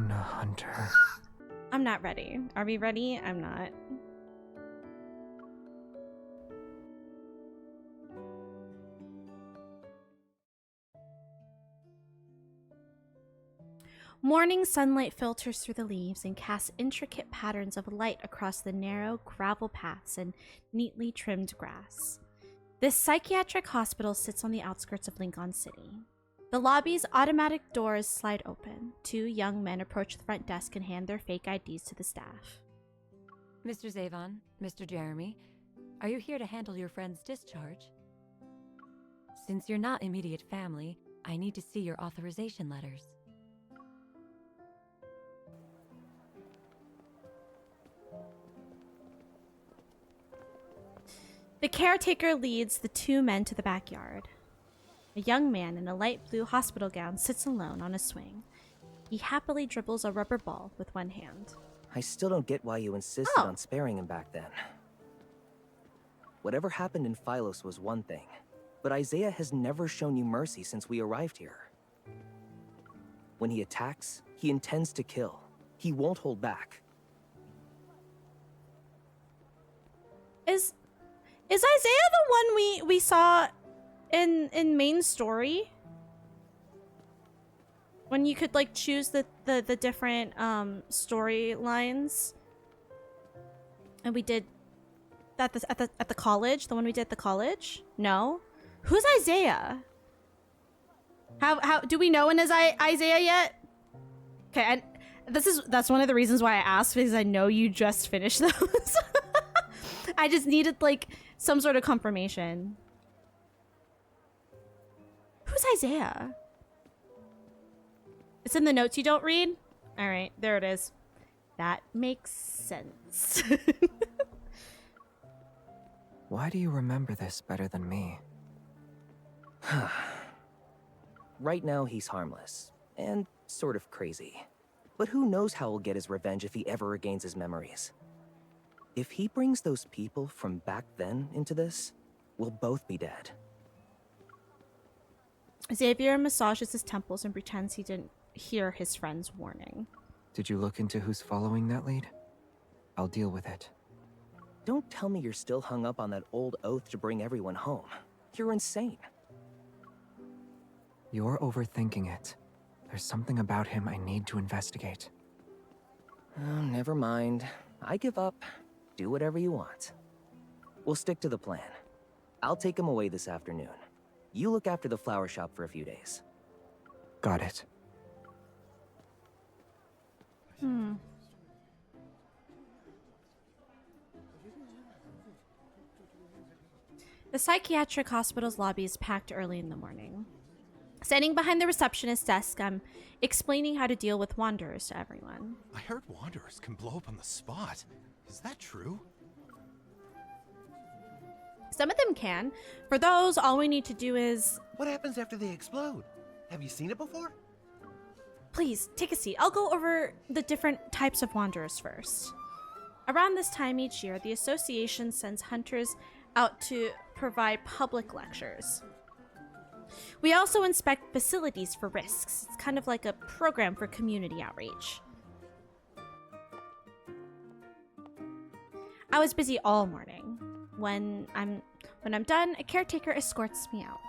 No, Hunter. I'm not ready. Are we ready? I'm not. Morning sunlight filters through the leaves and casts intricate patterns of light across the narrow gravel paths and neatly trimmed grass. This psychiatric hospital sits on the outskirts of Lincoln City. The lobby's automatic doors slide open. Two young men approach the front desk and hand their fake IDs to the staff. Mr. Zavon, Mr. Jeremy, are you here to handle your friend's discharge? Since you're not immediate family, I need to see your authorization letters. The caretaker leads the two men to the backyard. A young man in a light blue hospital gown sits alone on a swing. He happily dribbles a rubber ball with one hand. I still don't get why you insisted on sparing him back then. Whatever happened in Phylos was one thing, but Isaiah has never shown you mercy since we arrived here. When he attacks, he intends to kill. He won't hold back. Is Isaiah the one we saw in main story? When you could like choose the different storylines, and we did that at the college. The one we did at the college. No, who's Isaiah? How do we know when is Isaiah yet? Okay, and that's one of the reasons why I asked, because I know you just finished those. I just needed like some sort of confirmation. Who's Isaiah? It's in the notes you don't read? Alright, there it is. That makes sense. Why do you remember this better than me? Right now, he's harmless. And sort of crazy. But who knows how he'll get his revenge if he ever regains his memories. If he brings those people from back then into this, we'll both be dead. Xavier massages his temples and pretends he didn't hear his friend's warning. Did you look into who's following that lead? I'll deal with it. Don't tell me you're still hung up on that old oath to bring everyone home. You're insane. You're overthinking it. There's something about him I need to investigate. Oh, never mind. I give up. Do whatever you want. We'll stick to the plan. I'll take him away this afternoon. You look after the flower shop for a few days. Got it. The psychiatric hospital's lobby is packed early in the morning. Standing behind the receptionist's desk, I'm explaining how to deal with wanderers to everyone. I heard wanderers can blow up on the spot. Is that true? Some of them can. For those, all we need to do is... What happens after they explode? Have you seen it before? Please, take a seat. I'll go over the different types of wanderers first. Around this time each year, the association sends hunters out to provide public lectures. We also inspect facilities for risks. It's kind of like a program for community outreach. I was busy all morning. When I'm done, a caretaker escorts me out.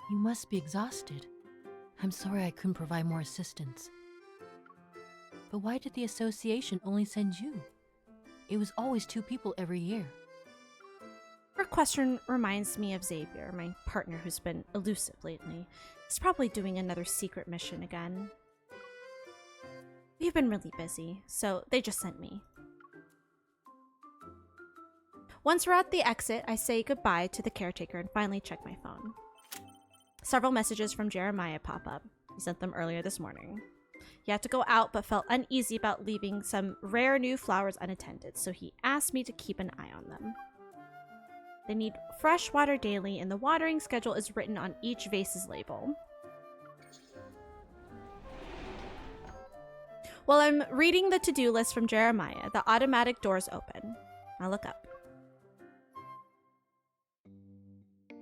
You must be exhausted. I'm sorry I couldn't provide more assistance. But why did the association only send you? It was always 2 people every year. Her question reminds me of Xavier, my partner who's been elusive lately. He's probably doing another secret mission again. We've been really busy, so they just sent me. Once we're at the exit, I say goodbye to the caretaker and finally check my phone. Several messages from Jeremiah pop up. He sent them earlier this morning. He had to go out but felt uneasy about leaving some rare new flowers unattended, so he asked me to keep an eye on them. They need fresh water daily, and the watering schedule is written on each vase's label. While I'm reading the to-do list from Jeremiah, the automatic doors open. I look up.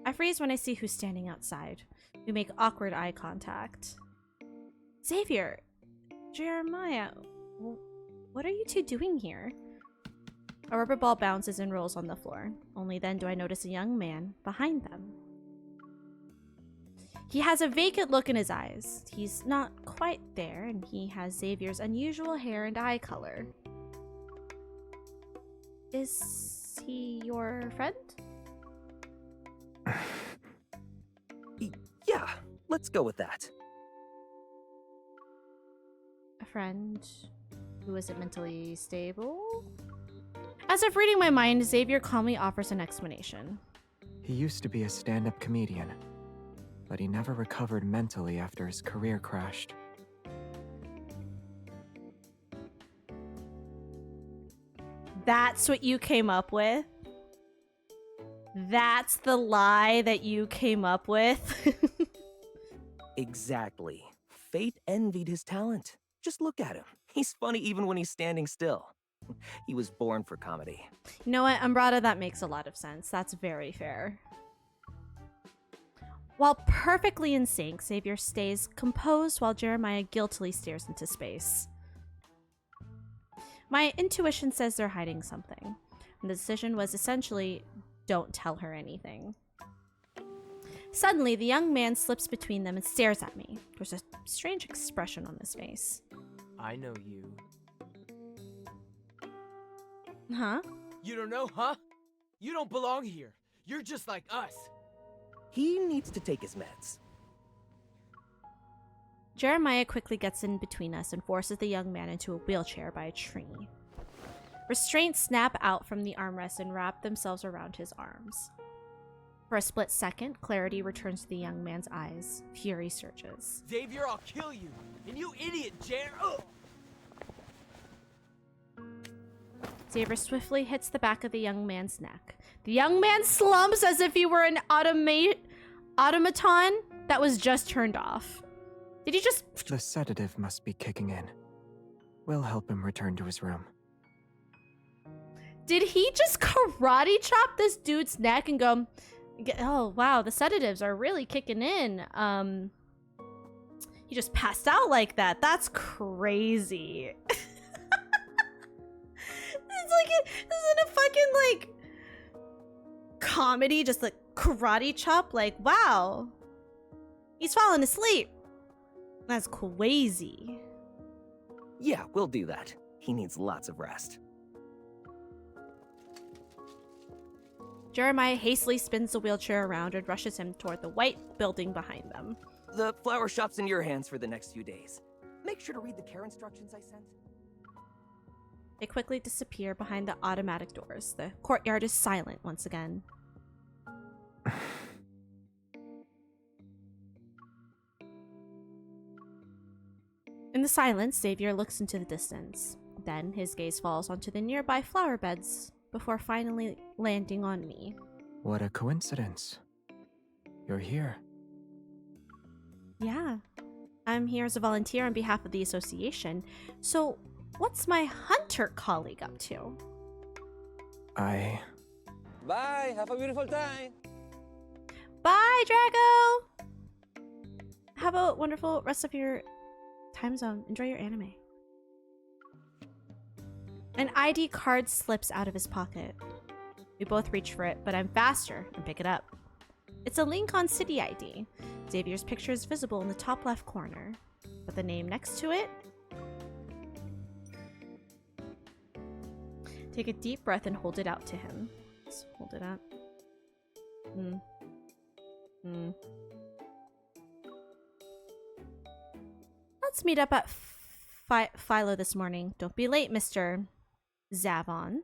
I freeze when I see who's standing outside. We make awkward eye contact. Xavier, Jeremiah, what are you two doing here? A rubber ball bounces and rolls on the floor. Only then do I notice a young man behind them. He has a vacant look in his eyes. He's not quite there, and he has Xavier's unusual hair and eye color. Is he your friend? Yeah, let's go with that. A friend who isn't mentally stable? As if reading my mind, Xavier calmly offers an explanation. He used to be a stand-up comedian, but he never recovered mentally after his career crashed. That's what you came up with? That's the lie that you came up with? Exactly. Fate envied his talent. Just look at him. He's funny even when he's standing still. He was born for comedy. You know what, Umbrata, that makes a lot of sense. That's very fair. While perfectly in sync, Xavier stays composed while Jeremiah guiltily stares into space. My intuition says they're hiding something, and the decision was essentially, don't tell her anything. Suddenly, the young man slips between them and stares at me. There's a strange expression on his face. I know you. Huh? You don't know, huh? You don't belong here. You're just like us. He needs to take his meds. Jeremiah quickly gets in between us and forces the young man into a wheelchair by a tree. Restraints snap out from the armrest and wrap themselves around his arms. For a split second, clarity returns to the young man's eyes. Fury surges. Xavier, I'll kill you. And you idiot, Jer. Ugh. Xavier swiftly hits the back of the young man's neck. The young man slumps as if he were an automaton that was just turned off. Did he just... The sedative must be kicking in. We'll help him return to his room. Did he just karate chop this dude's neck and go, oh, wow, the sedatives are really kicking in. He just passed out like that. That's crazy. It's like, isn't a fucking, like, comedy, just like karate chop? Like, wow. He's falling asleep. That's crazy. Yeah, we'll do that. He needs lots of rest. Jeremiah hastily spins the wheelchair around and rushes him toward the white building behind them. The flower shop's in your hands for the next few days. Make sure to read the care instructions I sent. They quickly disappear behind the automatic doors. The courtyard is silent once again. In the silence, Xavier looks into the distance. Then his gaze falls onto the nearby flower beds before finally landing on me. What a coincidence. You're here. Yeah, I'm here as a volunteer on behalf of the association. So, what's my hunter colleague up to? I... Bye. Have a beautiful time. Bye, Drago! Have a wonderful rest of your time zone. Enjoy your anime. An ID card slips out of his pocket. We both reach for it, but I'm faster and pick it up. It's a Lincoln City ID. Xavier's picture is visible in the top left corner, but the name next to it? Take a deep breath and hold it out to him. Let's hold it up. Let's meet up at Philo this morning. Don't be late, Mr. Zavon.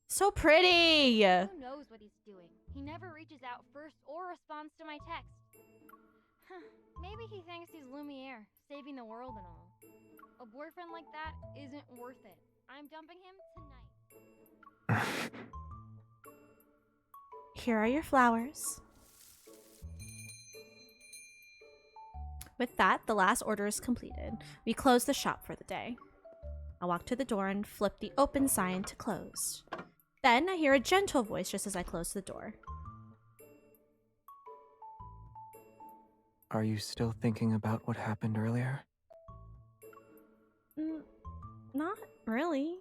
So pretty! Who knows what he's doing? He never reaches out first or responds to my text. Huh. Maybe he thinks he's Lumiere, saving the world and all. A boyfriend like that isn't worth it. I'm dumping him tonight. Here are your flowers. With that, the last order is completed. We close the shop for the day. I walk to the door and flip the open sign to closed. Then I hear a gentle voice just as I close the door. Are you still thinking about what happened earlier? Not really.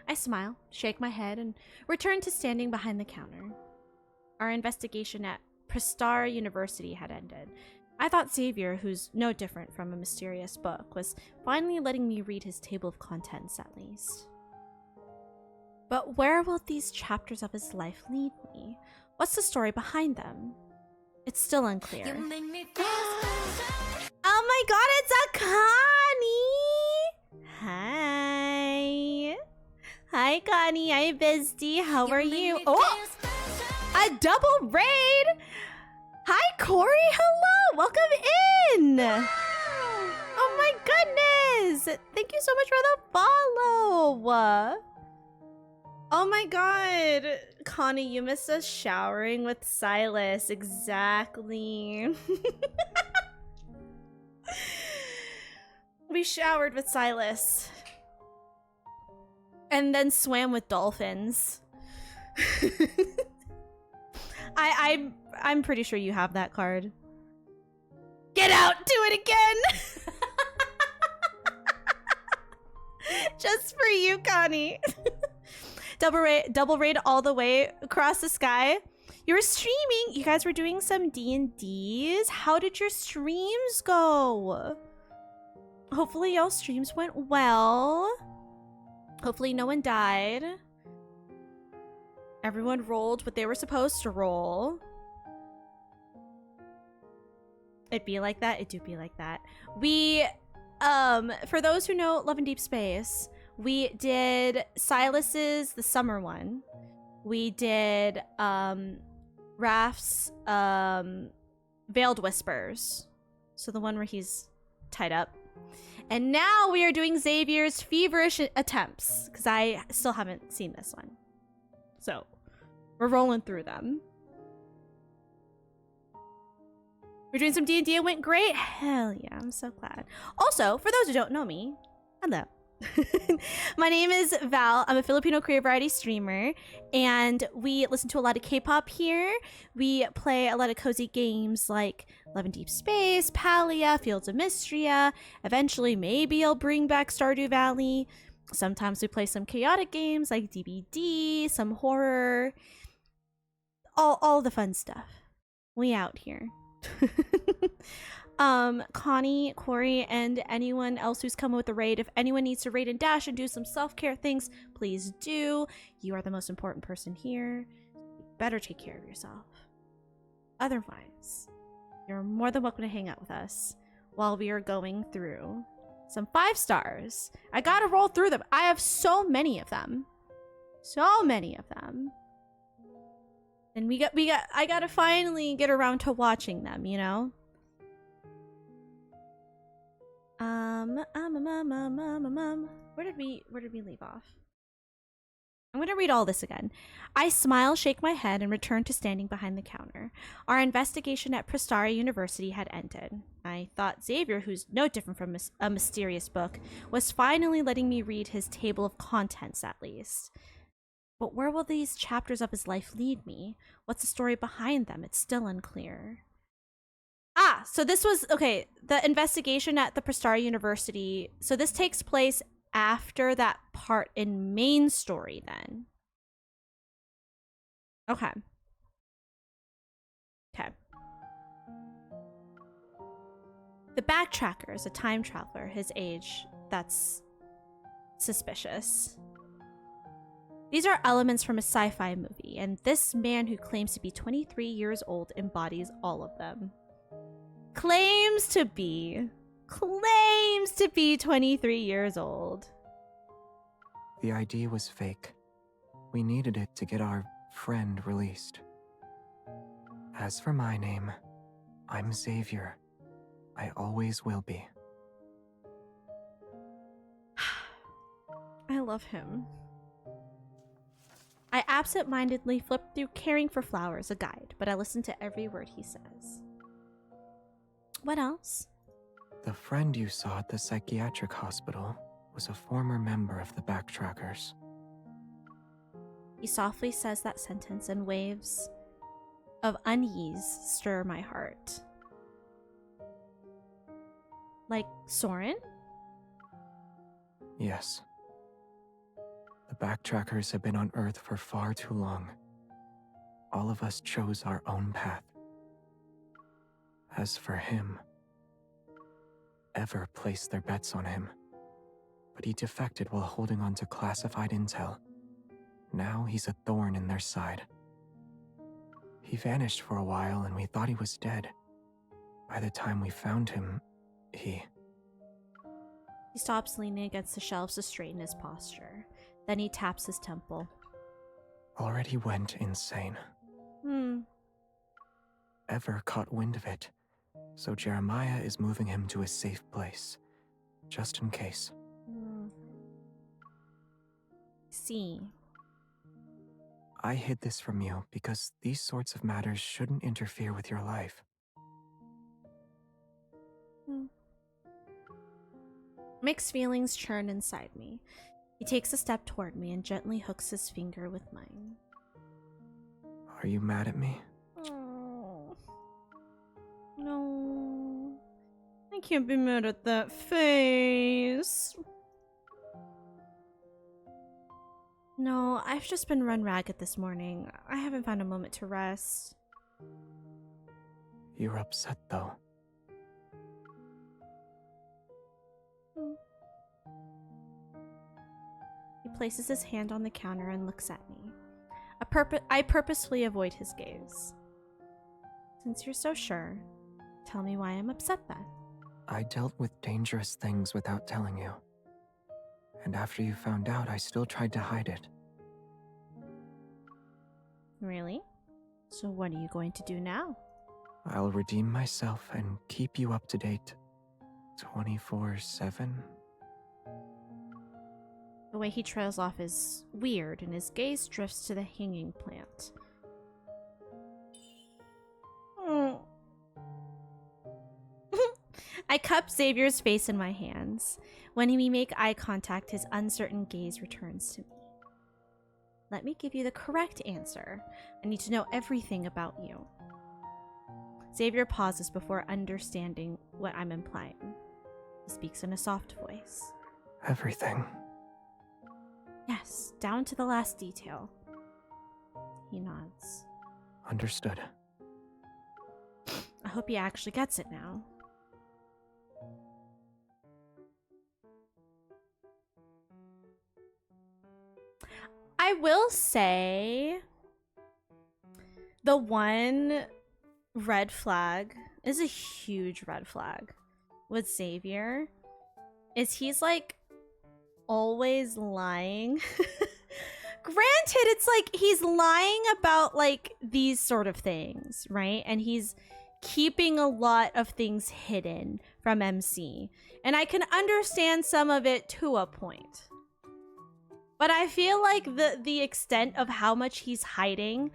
I smile, shake my head, and return to standing behind the counter. Our investigation at Prestar University had ended. I thought Xavier, who's no different from a mysterious book, was finally letting me read his table of contents at least. But where will these chapters of his life lead me? What's the story behind them? It's still unclear. Oh my god, it's a Connie! Hi. Hi, Connie. Hi, Bestie. How are you? Oh! A double raid! Hi, Corey. Hello. Welcome in. Oh my goodness. Thank you so much for the follow. Oh my god. Connie, you missed us showering with Silas. Exactly. We showered with Silas. And then swam with dolphins. I'm pretty sure you have that card. Get out! Do it again! Just for you, Connie. Double raid all the way across the sky. You were streaming. You guys were doing some D&Ds. How did your streams go? Hopefully y'all streams went well. Hopefully no one died. Everyone rolled what they were supposed to roll. It'd be like that. It do be like that. We, for those who know Love and Deep Space, we did Silas's, the summer one. We did, Raph's, Veiled Whispers. So the one where he's tied up. And now we are doing Xavier's Feverish Attempts, because I still haven't seen this one. So, we're rolling through them. We're doing some D&D. It went great. Hell yeah, I'm so glad. Also, for those who don't know me, hello. My name is Val. I'm a Filipino queer variety streamer, and we listen to a lot of K-pop here. We play a lot of cozy games like Love and Deep Space, Palia, Fields of Mystria. Eventually, maybe I'll bring back Stardew Valley. Sometimes we play some chaotic games like DBD, some horror, all the fun stuff. We out here. Connie, Corey, and anyone else who's coming with a raid, if anyone needs to raid and dash and do some self-care things, please do. You are the most important person here. You better take care of yourself. Otherwise, you're more than welcome to hang out with us while we are going through some 5 stars. I gotta roll through them. I have so many of them. So many of them. And I gotta finally get around to watching them, you know? Where did we leave off? I'm gonna read all this again. I smile, shake my head, and return to standing behind the counter. Our investigation at Prestar University had ended. I thought Xavier, who's no different from a mysterious book, was finally letting me read his table of contents at least. But where will these chapters of his life lead me? What's the story behind them? It's still unclear. Ah, so this was, okay, the investigation at the Prestar University. So this takes place after that part in main story then. Okay. Okay. The backtracker is a time traveler. His age, that's suspicious. These are elements from a sci-fi movie, and this man who claims to be 23 years old embodies all of them. Claims to be 23 years old. The ID was fake. We needed it to get our friend released. As for my name, I'm Xavier. I always will be. I love him. I absent-mindedly flipped through Caring for Flowers, a guide, but I listened to every word he says. What else? The friend you saw at the psychiatric hospital was a former member of the Backtrackers. He softly says that sentence, and waves of unease stir my heart. Like Soren? Yes. The Backtrackers have been on Earth for far too long. All of us chose our own path. As for him, Ever placed their bets on him, but he defected while holding on to classified intel. Now he's a thorn in their side. He vanished for a while and we thought he was dead. By the time we found him, He stops leaning against the shelves to straighten his posture. Then he taps his temple. already went insane. Ever caught wind of it, so Jeremiah is moving him to a safe place, just in case. See. I hid this from you because these sorts of matters shouldn't interfere with your life. Mixed feelings churn inside me. He takes a step toward me and gently hooks his finger with mine. Are you mad at me? Oh. No. I can't be mad at that face. No, I've just been run ragged this morning. I haven't found a moment to rest. You're upset, though. He places his hand on the counter and looks at me. I purposefully avoid his gaze. Since you're so sure, tell me why I'm upset then. I dealt with dangerous things without telling you. And after you found out, I still tried to hide it. Really? So what are you going to do now? I'll redeem myself and keep you up to date 24/7. The way he trails off is weird, and his gaze drifts to the hanging plant. I cup Xavier's face in my hands. When we make eye contact, his uncertain gaze returns to me. Let me give you the correct answer. I need to know everything about you. Xavier pauses before understanding what I'm implying. He speaks in a soft voice. Everything. Yes, down to the last detail. He nods. Understood. I hope he actually gets it now. I will say the one red flag is a huge red flag with Xavier is he's like always lying. Granted, it's like he's lying about like these sort of things, right? And he's keeping a lot of things hidden from MC. And I can understand some of it to a point. But I feel like the extent of how much he's hiding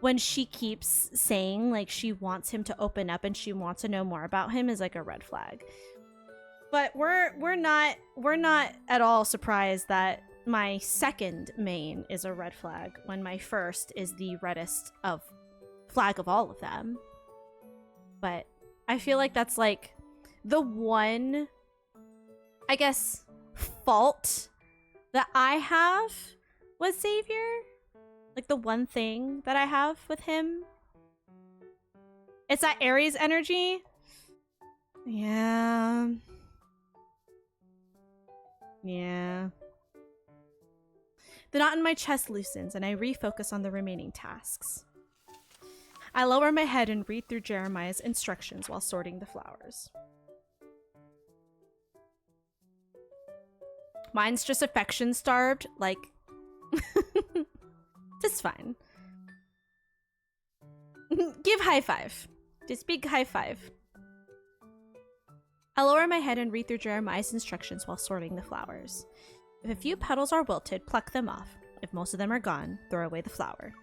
when she keeps saying like she wants him to open up and she wants to know more about him is like a red flag. But we're not at all surprised that my second main is a red flag when my first is the reddest of flag of all of them. But I feel like that's like the one, I guess, fault that I have with Xavier. Like the one thing that I have with him. It's that Aries energy. Yeah. Yeah. The knot in my chest loosens and I refocus on the remaining tasks. I lower my head and read through Jeremiah's instructions while sorting the flowers. Mine's just affection starved, like... It's fine. Give high five. Just big high five. I lower my head and read through Jeremiah's instructions while sorting the flowers. If a few petals are wilted, pluck them off. If most of them are gone, throw away the flower.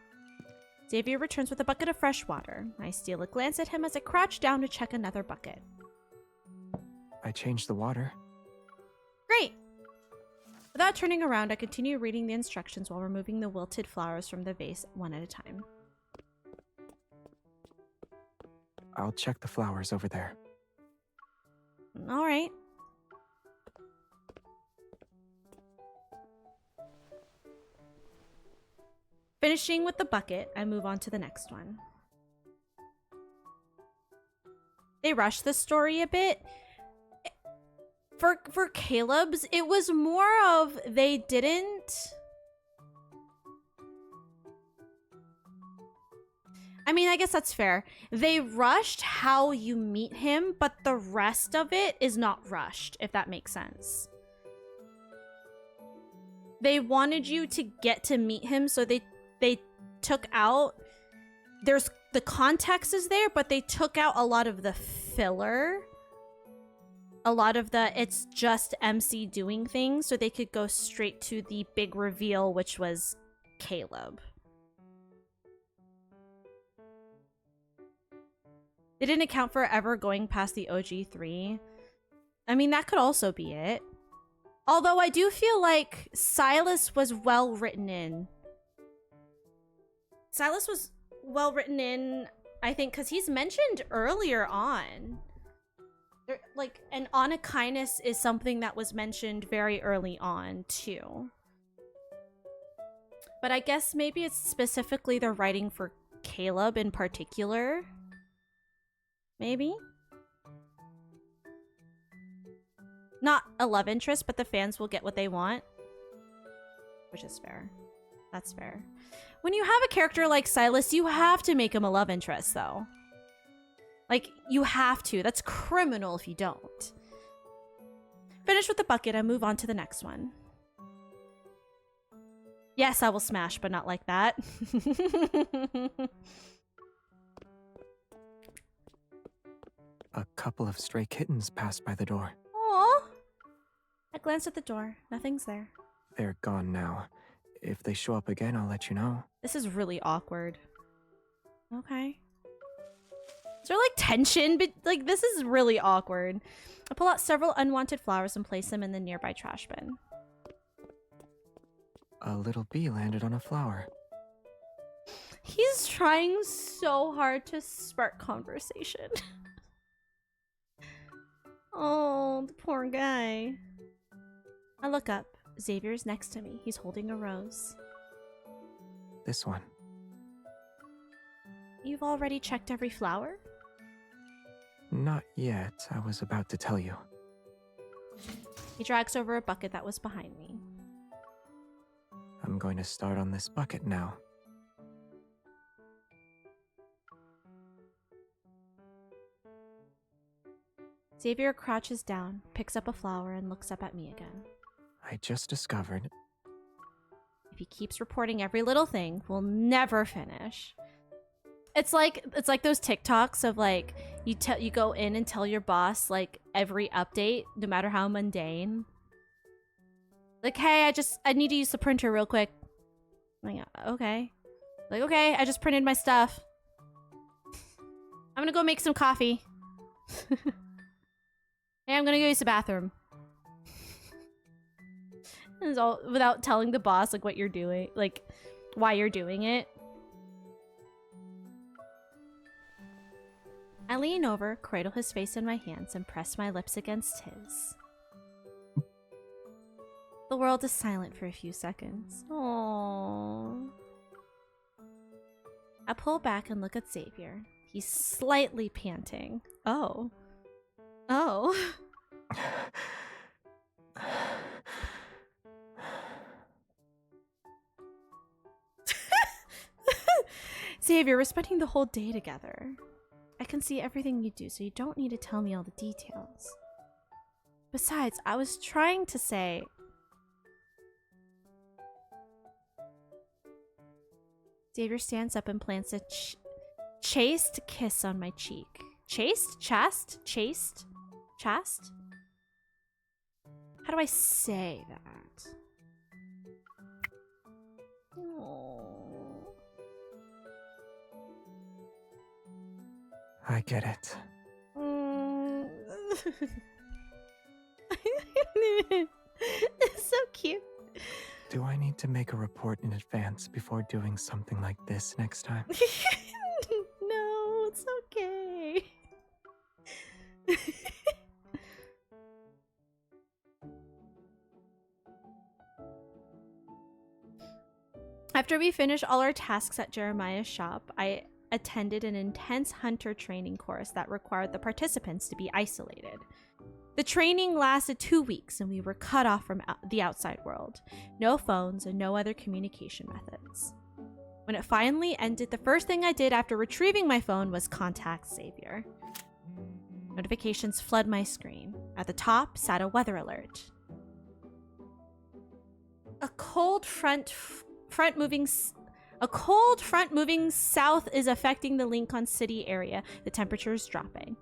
Xavier returns with a bucket of fresh water. I steal a glance at him as I crouch down to check another bucket. I changed the water. Great! Without turning around, I continue reading the instructions while removing the wilted flowers from the vase one at a time. I'll check the flowers over there. All right. Finishing with the bucket, I move on to the next one. They rushed the story a bit. For Caleb's, it was more of they didn't... I mean, I guess that's fair. They rushed how you meet him, but the rest of it is not rushed, if that makes sense. They wanted you to get to meet him, so they took out... There's the context is there, but they took out a lot of the filler. A lot of the it's just MC doing things, so they could go straight to the big reveal, which was Caleb. They didn't account for ever going past the OG3. I mean, that could also be it. Although I do feel like Silas was well written in. Silas was well written in, I think, because he's mentioned earlier on. Like, and honor kindness is something that was mentioned very early on, too. But I guess maybe it's specifically the writing for Caleb in particular. Maybe? Not a love interest, but the fans will get what they want. Which is fair. That's fair. When you have a character like Silas, you have to make him a love interest, though. Like, you have to. That's criminal if you don't. Finish with the bucket and move on to the next one. Yes, I will smash, but not like that. A couple of stray kittens passed by the door. Aww. I glanced at the door. Nothing's there. They're gone now. If they show up again, I'll let you know. This is really awkward. Okay. Is there, like, tension? But, like, this is really awkward. I pull out several unwanted flowers and place them in the nearby trash bin. A little bee landed on a flower. He's trying so hard to spark conversation. Oh, the poor guy. I look up. Xavier's next to me. He's holding a rose. This one. You've already checked every flower? Not yet. I was about to tell you. He drags over a bucket that was behind me. I'm going to start on this bucket now. Xavier crouches down, picks up a flower, and looks up at me again. I just discovered... If he keeps reporting every little thing, we'll never finish. It's like those TikToks of, like, you go in and tell your boss, like, every update, no matter how mundane. Like, hey, I need to use the printer real quick. I'm like, okay. Like, okay, I just printed my stuff. I'm gonna go make some coffee. Hey, I'm gonna go use the bathroom. It's all without telling the boss, like, what you're doing, like, why you're doing it. I lean over, cradle his face in my hands, and press my lips against his. The world is silent for a few seconds. Aww. I pull back and look at Xavier. He's slightly panting. Oh. Oh. Xavier, we're spending the whole day together. I can see everything you do, so you don't need to tell me all the details. Besides, I was trying to say... Xavier stands up and plants a chaste kiss on my cheek. Chaste? Chast? Chaste? Chast? How do I say that? Aww. I get it. It's so cute. need to make a report in advance before doing something like this next time. No, it's okay. After we finished all our tasks at Jeremiah's shop, I attended an intense hunter training course that required the participants to be isolated. The training lasted 2 weeks and we were cut off from the outside world. No phones and no other communication methods. When it finally ended, the first thing I did after retrieving my phone was contact Xavier. Notifications flood my screen. At the top sat a weather alert. A cold front moving south is affecting the Lincoln City area. The temperature is dropping.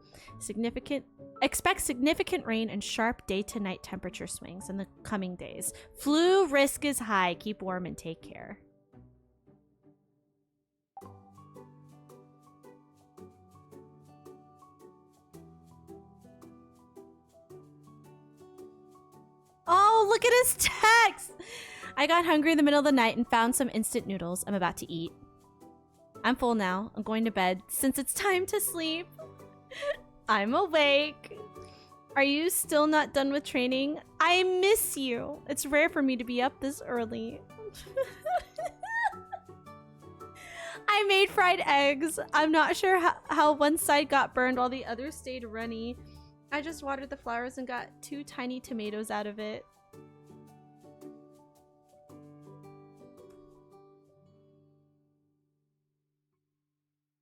Expect significant rain and sharp day-to-night temperature swings in the coming days. Flu risk is high. Keep warm and take care. Oh, look at his text! I got hungry in the middle of the night and found some instant noodles. I'm about to eat. I'm full now. I'm going to bed since it's time to sleep. I'm awake. Are you still not done with training? I miss you. It's rare for me to be up this early. I made fried eggs. I'm not sure how one side got burned while the other stayed runny. I just watered the flowers and got 2 tiny tomatoes out of it.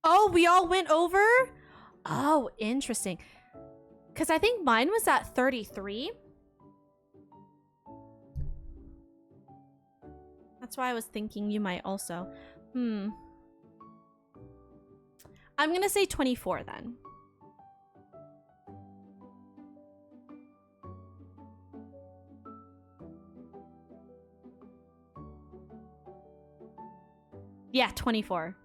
Oh, we all went over? Oh, interesting. Because I think mine was at 33. That's why I was thinking you might also. I'm going to say 24 then. Yeah, 24.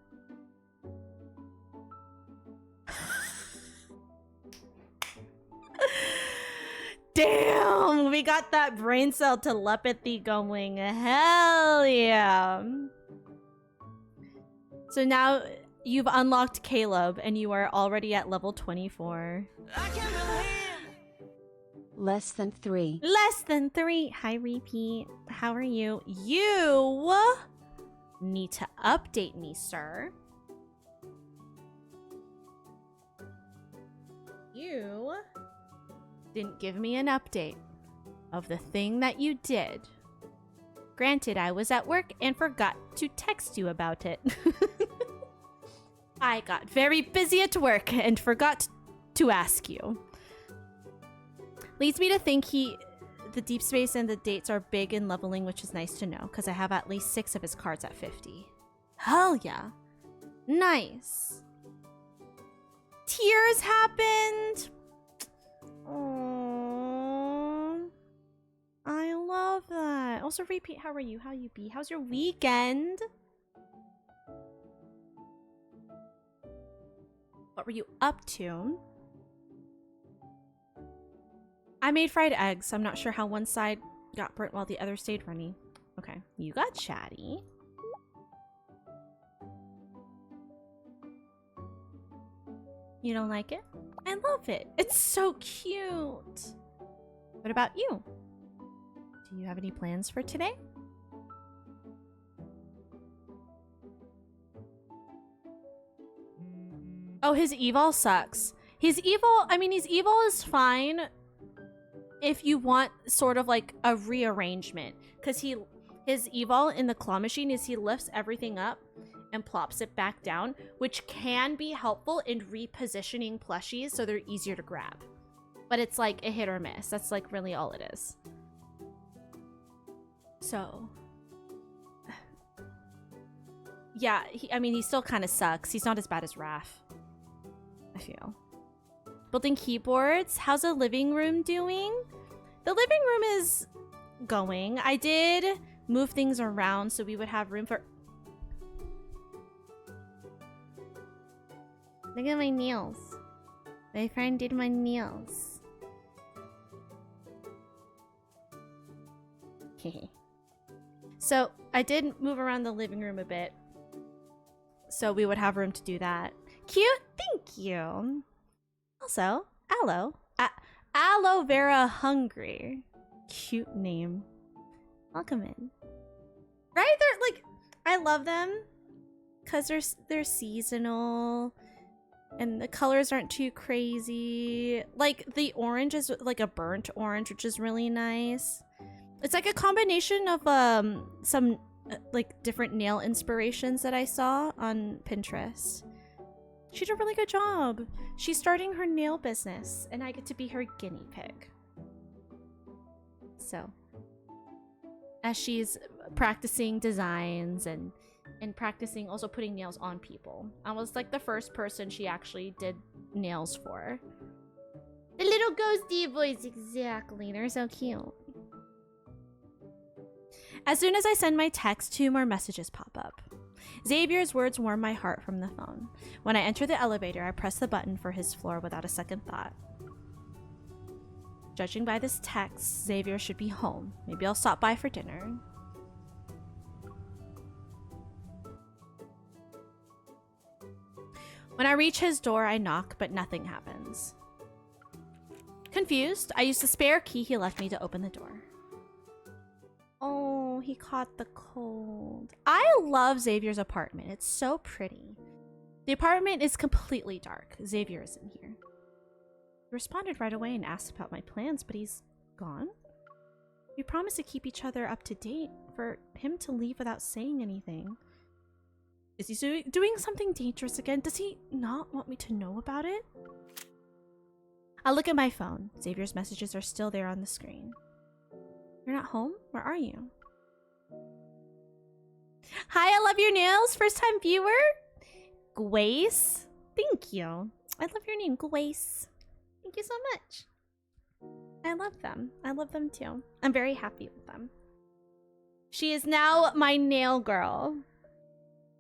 Damn, we got that brain cell telepathy going. Hell yeah. So now you've unlocked Caleb and you are already at level 24. Less than 3. Less than 3. Hi, Repeat. How are you? You need to update me, sir. You didn't give me an update of the thing that you did. Granted, I was at work and forgot to text you about it. I got very busy at work and forgot to ask you. Leads me to think the Deepspace and the dates are big in leveling, which is nice to know, because I have at least 6 of his cards at 50. Hell yeah. Nice. Tears happened. Aww. I love that. Also, Repeat, how are you? How you be? How's your weekend? What were you up to? I made fried eggs. I'm not sure how one side got burnt while the other stayed runny. Okay, you got chatty. You don't like it? I love it. It's so cute. What about you? Do you have any plans for today? Oh, his evil sucks. His evil is fine if you want sort of like a rearrangement. Because his evil in the claw machine is he lifts everything up and plops it back down, which can be helpful in repositioning plushies so they're easier to grab. But it's like a hit or miss. That's like really all it is. So, yeah, he still kind of sucks. He's not as bad as Raph, I feel. Building keyboards. How's the living room doing? The living room is going. I did move things around so we would have room for... Look at my nails. My friend did my nails. So I did move around the living room a bit, so we would have room to do that. Cute, thank you. Also, aloe vera hungry. Cute name. Welcome in. Right? They're like, I love them because they're seasonal and the colors aren't too crazy. Like the orange is like a burnt orange, which is really nice. It's like a combination of some like different nail inspirations that I saw on Pinterest. She did a really good job. She's starting her nail business and I get to be her guinea pig. So, as she's practicing designs and practicing also putting nails on people. I was like the first person she actually did nails for. The little ghosty boys, exactly. They're so cute. As soon as I send my text, 2 more messages pop up. Xavier's words warm my heart from the phone. When I enter the elevator, I press the button for his floor without a second thought. Judging by this text, Xavier should be home. Maybe I'll stop by for dinner. When I reach his door, I knock, but nothing happens. Confused, I use the spare key he left me to open the door. Oh, he caught the cold. I love Xavier's apartment. It's so pretty. The apartment is completely dark. Xavier is in here. He responded right away and asked about my plans, but he's gone. We promised to keep each other up to date. For him to leave without saying anything. Is he doing something dangerous again? Does he not want me to know about it? I look at my phone. Xavier's messages are still there on the screen. You're not home? Where are you? Hi, I love your nails. First time viewer? Grace? Thank you. I love your name, Grace. Thank you so much. I love them. I love them too. I'm very happy with them. She is now my nail girl.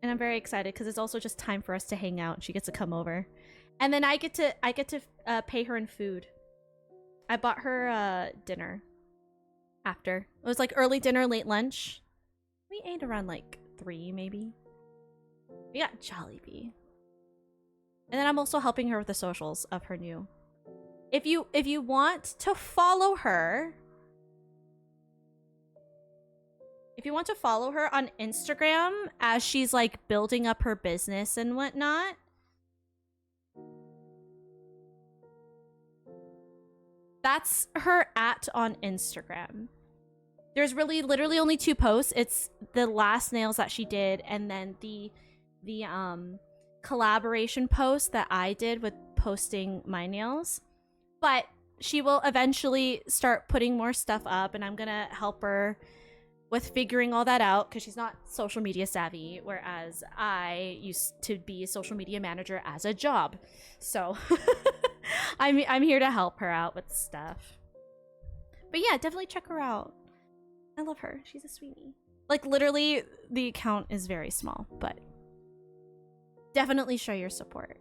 And I'm very excited because it's also just time for us to hang out. She gets to come over. And then I get to pay her in food. I bought her dinner after. It was like early dinner, late lunch. We ate around like 3 maybe. We got Jollibee. And then I'm also helping her with the socials of her new. If you want to follow her, on Instagram as she's like building up her business and whatnot, that's her on Instagram. There's literally only 2 posts. It's the last nails that she did and then the collaboration post that I did with posting my nails. But she will eventually start putting more stuff up and I'm gonna help her with figuring all that out because she's not social media savvy, whereas I used to be a social media manager as a job. So I'm here to help her out with stuff. But yeah, definitely check her out. I love her. She's a sweetie. Like literally the account is very small, but definitely show your support.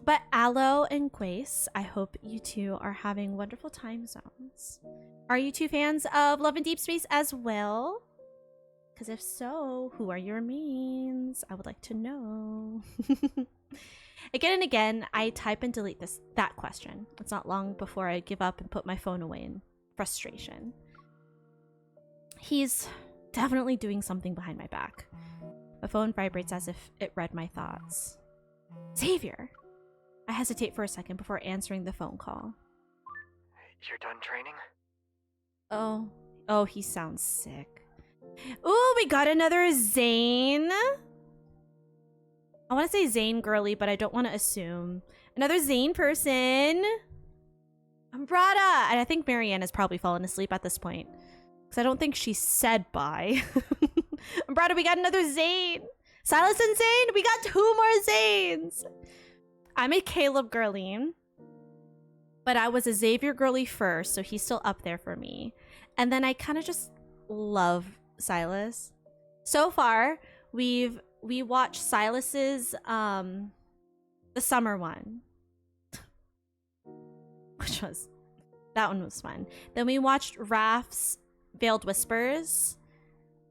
But Aloe and Grace, I hope you two are having wonderful time zones. Are you two fans of Love and Deepspace as well? Because if so, who are your mains? I would like to know. Again and again, I type and delete that question. It's not long before I give up and put my phone away in frustration. He's definitely doing something behind my back. My phone vibrates as if it read my thoughts. Xavier! I hesitate for a second before answering the phone call. You're done training? Oh, he sounds sick. Ooh, we got another Zane. I want to say Zane girly, but I don't want to assume. Another Zane person. Umbrata! And I think Marianne has probably fallen asleep at this point. Because I don't think she said bye. Umbrata, we got another Zane. Silas and Zane, we got 2 more Zanes. I'm a Caleb girly, but I was a Xavier girly first, so he's still up there for me. And then I kind of just love Silas. So far, we watched Silas's the summer one, that one was fun. Then we watched Raph's Veiled Whispers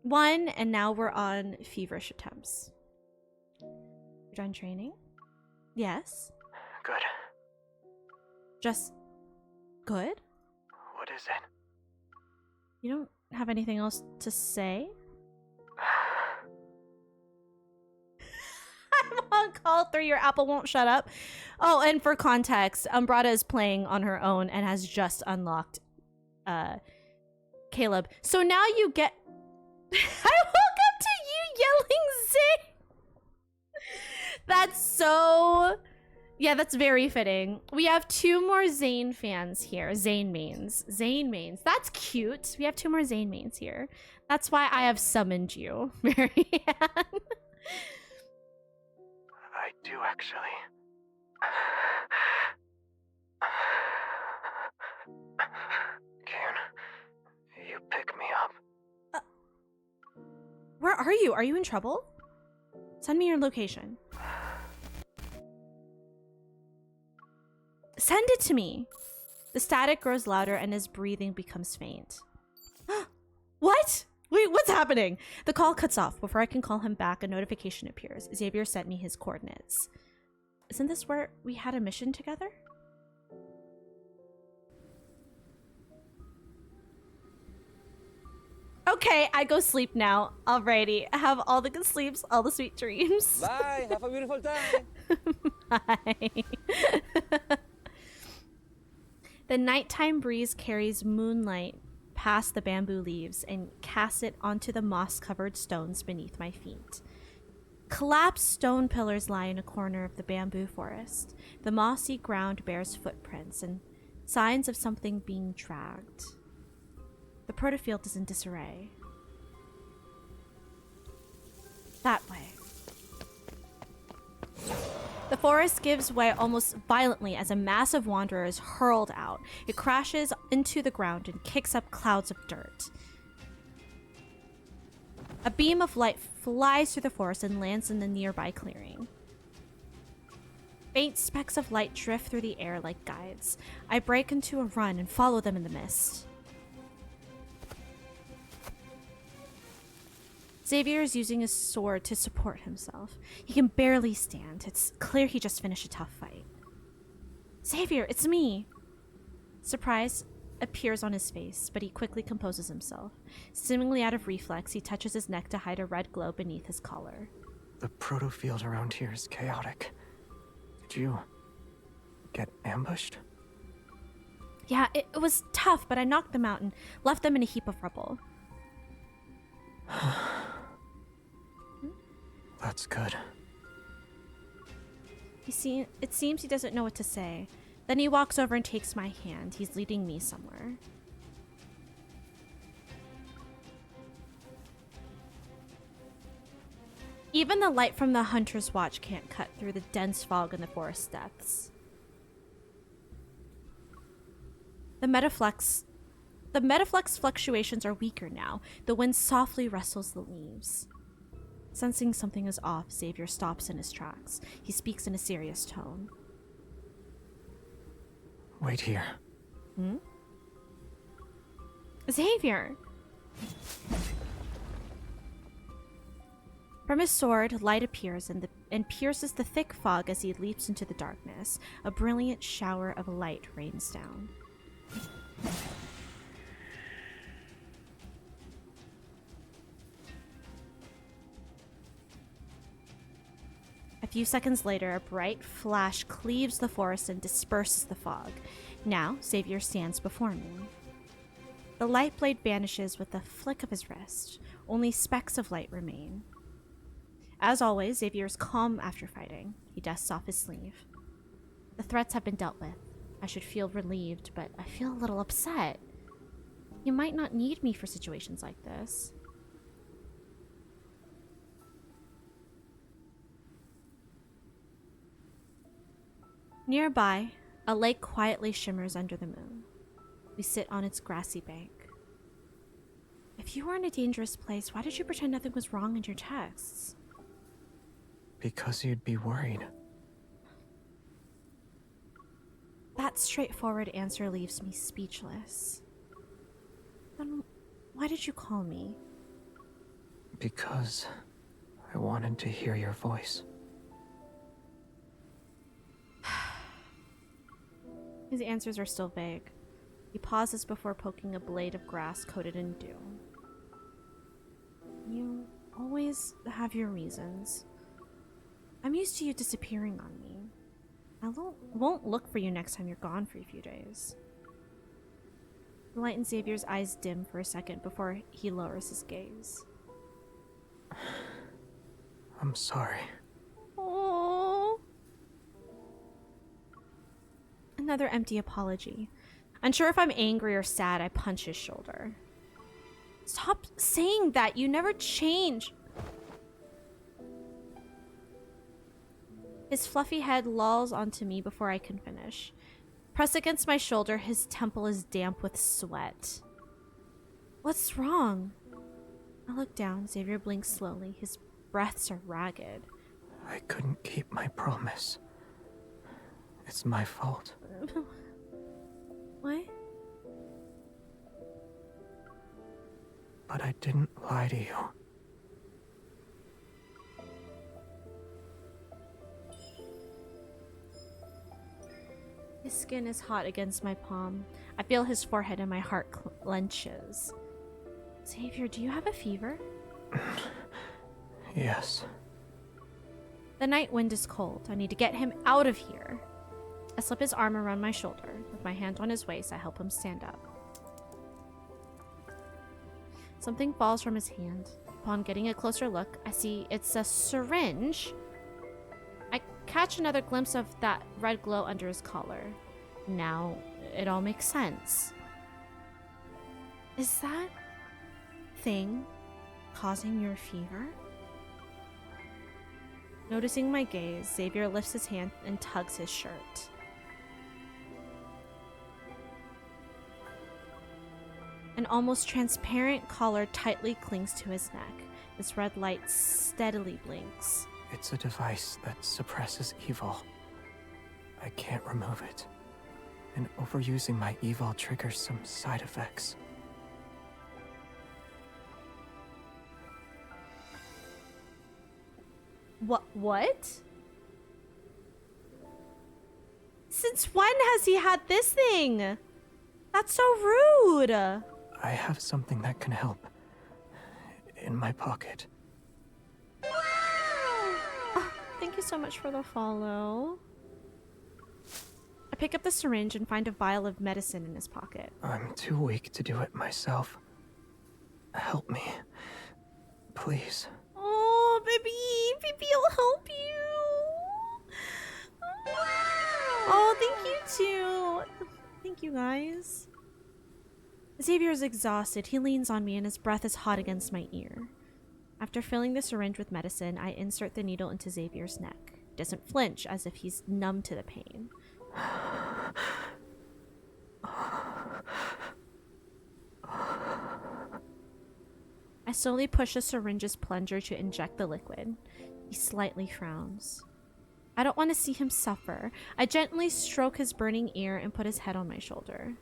1, and now we're on Feverish Attempts. You're done training? Yes. Good. Just good? What is it? You don't have anything else to say? I'm on call 3. Your Apple won't shut up. Oh, and for context, Umbrata is playing on her own and has just unlocked Caleb. So now you get... I woke up to you yelling Zane! That's so... Yeah, that's very fitting. We have 2 more Zane fans here. Zane mains. Zane mains. That's cute. We have 2 more Zane mains here. That's why I have summoned you, Marianne. I do actually. Can you pick me up? Where are you? Are you in trouble? Send me your location. Send it to me. The static grows louder and his breathing becomes faint. What? Wait, what's happening? The call cuts off. Before I can call him back, a notification appears. Xavier sent me his coordinates. Isn't this where we had a mission together? Okay, I go sleep now. Alrighty. Have all the good sleeps, all the sweet dreams. Bye. Have a beautiful time. Bye. The nighttime breeze carries moonlight past the bamboo leaves and casts it onto the moss-covered stones beneath my feet. Collapsed stone pillars lie in a corner of the bamboo forest. The mossy ground bears footprints and signs of something being dragged. The protofield is in disarray. That way. The forest gives way almost violently as a mass of wanderer is hurled out. It crashes into the ground and kicks up clouds of dirt. A beam of light flies through the forest and lands in the nearby clearing. Faint specks of light drift through the air like guides. I break into a run and follow them in the mist. Xavier is using his sword to support himself. He can barely stand. It's clear he just finished a tough fight. Xavier, it's me! Surprise appears on his face, but he quickly composes himself. Seemingly out of reflex, he touches his neck to hide a red glow beneath his collar. The protofield around here is chaotic. Did you get ambushed? Yeah, it was tough, but I knocked them out and left them in a heap of rubble. That's good. It seems he doesn't know what to say. Then he walks over and takes my hand. He's leading me somewhere. Even the light from the hunter's watch can't cut through the dense fog in the forest depths. The metaflex fluctuations are weaker now. The wind softly rustles the leaves. Sensing something is off, Xavier stops in his tracks. He speaks in a serious tone. Wait here. Hmm? Xavier! From his sword, light appears and pierces the thick fog as he leaps into the darkness. A brilliant shower of light rains down. A few seconds later, a bright flash cleaves the forest and disperses the fog. Now, Xavier stands before me. The light blade vanishes with a flick of his wrist. Only specks of light remain. As always, Xavier is calm after fighting. He dusts off his sleeve. The threats have been dealt with. I should feel relieved, but I feel a little upset. You might not need me for situations like this. Nearby, a lake quietly shimmers under the moon. We sit on its grassy bank. If you were in a dangerous place, why did you pretend nothing was wrong in your texts? Because you'd be worried. That straightforward answer leaves me speechless. Then Why did you call me? Because I wanted to hear your voice. His answers are still vague. He pauses before poking a blade of grass coated in dew. You always have your reasons. I'm used to you disappearing on me. I won't look for you next time you're gone for a few days. The light in Xavier's eyes dim for a second before he lowers his gaze. I'm sorry. Oh. Another empty apology. Unsure if I'm angry or sad, I punch his shoulder. Stop saying that. You never change. His fluffy head lolls onto me before I can finish. Pressed against my shoulder, his temple is damp with sweat. What's wrong? I look down. Xavier blinks slowly. His breaths are ragged. I couldn't keep my promise. It's my fault. What? But I didn't lie to you. His skin is hot against my palm. I feel his forehead and my heart clenches. Xavier, do you have a fever? Yes. The night wind is cold. I need to get him out of here. I slip his arm around my shoulder. With my hand on his waist, I help him stand up. Something falls from his hand. Upon getting a closer look, I see it's a syringe. I catch another glimpse of that red glow under his collar. Now, it all makes sense. Is that thing causing your fever? Noticing my gaze, Xavier lifts his hand and tugs his shirt. An almost transparent collar tightly clings to his neck. Its red light steadily blinks. It's a device that suppresses evil. I can't remove it. And overusing my evil triggers some side effects. What? Since when has he had this thing? That's so rude. I have something that can help. In my pocket. Oh, thank you so much for the follow. I pick up the syringe and find a vial of medicine in his pocket. I'm too weak to do it myself. Help me. Please. Oh, baby. Baby, I'll help you. Oh, thank you too. Thank you, guys. Xavier is exhausted. He leans on me and his breath is hot against my ear. After filling the syringe with medicine, I insert the needle into Xavier's neck. He doesn't flinch, as if he's numb to the pain. I slowly push the syringe's plunger to inject the liquid. He slightly frowns. I don't want to see him suffer. I gently stroke his burning ear and put his head on my shoulder.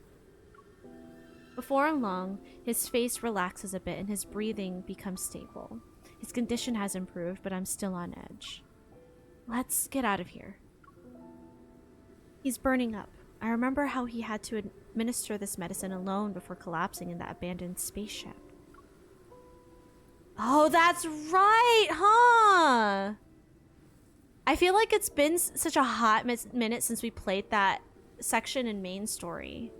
Before long, his face relaxes a bit and his breathing becomes stable. His condition has improved, but I'm still on edge. Let's get out of here. He's burning up. I remember how he had to administer this medicine alone before collapsing in that abandoned spaceship. Oh, that's right, huh? I feel like it's been such a hot minute since we played that section in main story.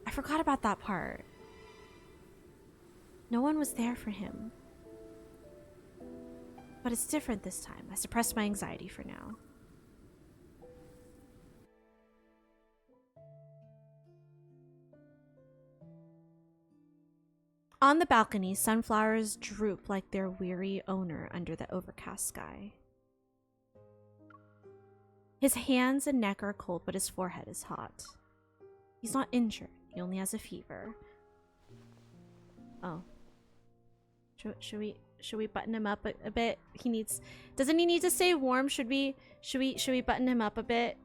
I forgot about that part. No one was there for him. But it's different this time. I suppressed my anxiety for now. On the balcony, sunflowers droop like their weary owner under the overcast sky. His hands and neck are cold, but his forehead is hot. He's not injured. He only has a fever. Oh. Should we button him up a bit? Doesn't he need to stay warm? Should we button him up a bit?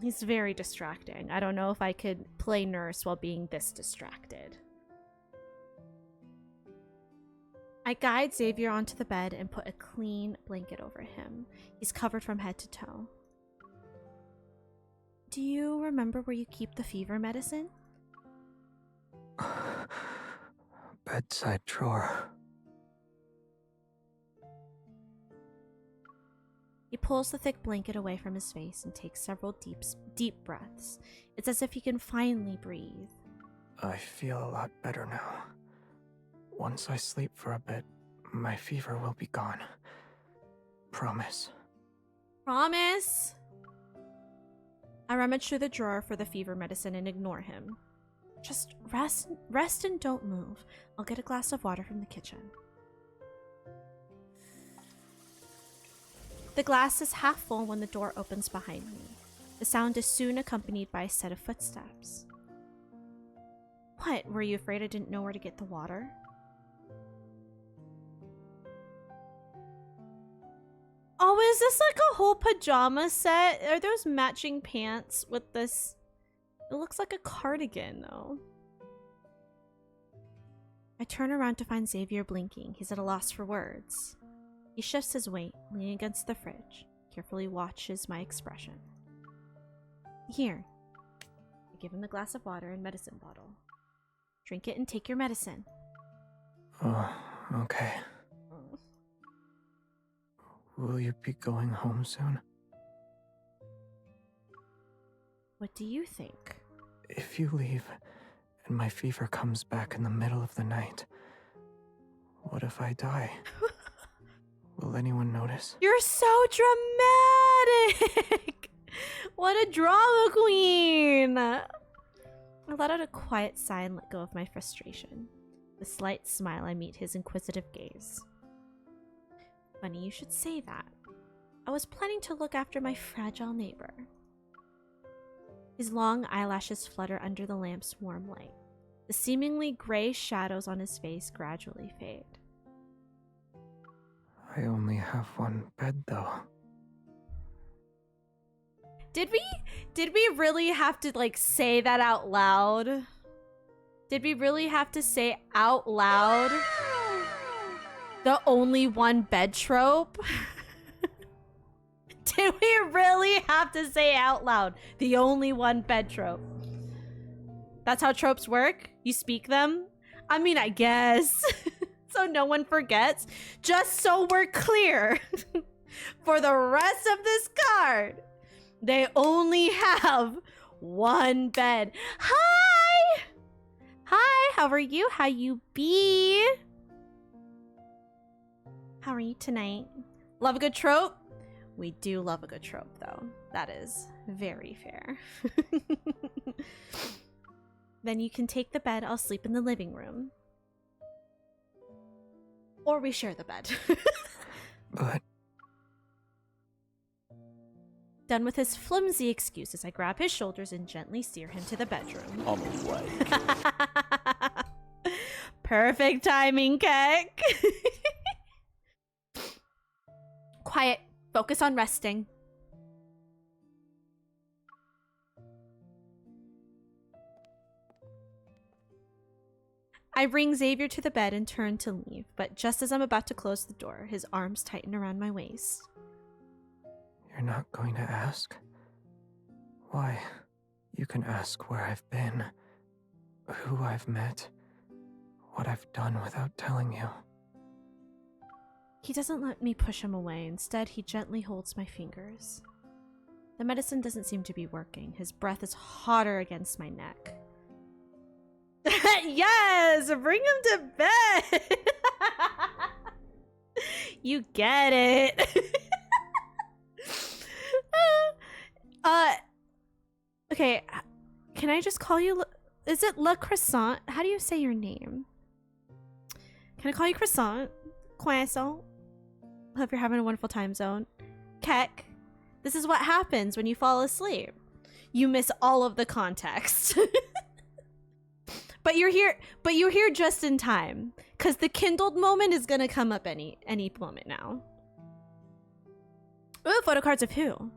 He's very distracting. I don't know if I could play nurse while being this distracted. I guide Xavier onto the bed and put a clean blanket over him. He's covered from head to toe. Do you remember where you keep the fever medicine? Bedside drawer. He pulls the thick blanket away from his face and takes several deep breaths. It's as if he can finally breathe. I feel a lot better now. Once I sleep for a bit, my fever will be gone. Promise. Promise? I rummage through the drawer for the fever medicine and ignore him. Just rest and don't move. I'll get a glass of water from the kitchen. The glass is half full when the door opens behind me. The sound is soon accompanied by a set of footsteps. What? Were you afraid I didn't know where to get the water? Oh, is this like a whole pajama set? Are those matching pants with this? It looks like a cardigan, though. I turn around to find Xavier blinking. He's at a loss for words. He shifts his weight, leaning against the fridge, carefully watches my expression. Here. I give him the glass of water and medicine bottle. Drink it and take your medicine. Oh, okay. Will you be going home soon? What do you think? If you leave and my fever comes back in the middle of the night, what if I die? Will anyone notice? You're so dramatic! What a drama queen! I let out a quiet sigh and let go of my frustration. With a slight smile, I meet his inquisitive gaze. Funny you should say that. I was planning to look after my fragile neighbor. His long eyelashes flutter under the lamp's warm light. The seemingly gray shadows on his face gradually fade. I only have one bed, though. Did we really have to, like, say that out loud? Did we really have to say out loud the only one bed trope? Did we really have to say out loud the only one bed trope? That's how tropes work? You speak them? I mean, I guess. So no one forgets. Just so we're clear. For the rest of this card, they only have one bed. Hi! Hi, how are you? How you be? How are you tonight? Love a good trope? We do love a good trope, though. That is very fair. Then you can take the bed. I'll sleep in the living room. Or we share the bed. But... Done with his flimsy excuses, I grab his shoulders and gently steer him to the bedroom. I'm awake. Perfect timing, Keck. Quiet. Focus on resting. I bring Xavier to the bed and turn to leave, but just as I'm about to close the door, his arms tighten around my waist. You're not going to ask? Why? You can ask where I've been, who I've met, what I've done without telling you. He doesn't let me push him away. Instead, he gently holds my fingers. The medicine doesn't seem to be working. His breath is hotter against my neck. Yes! Bring him to bed! You get it. Okay. Can I just call you... Is it Le Croissant? How do you say your name? Can I call you Croissant? Croissant? Hope you're having a wonderful time zone. Keck, this is what happens when you fall asleep. You miss all of the context. But you're here just in time, because the Kindled Moment is gonna come up any moment now. Ooh, photo cards of who?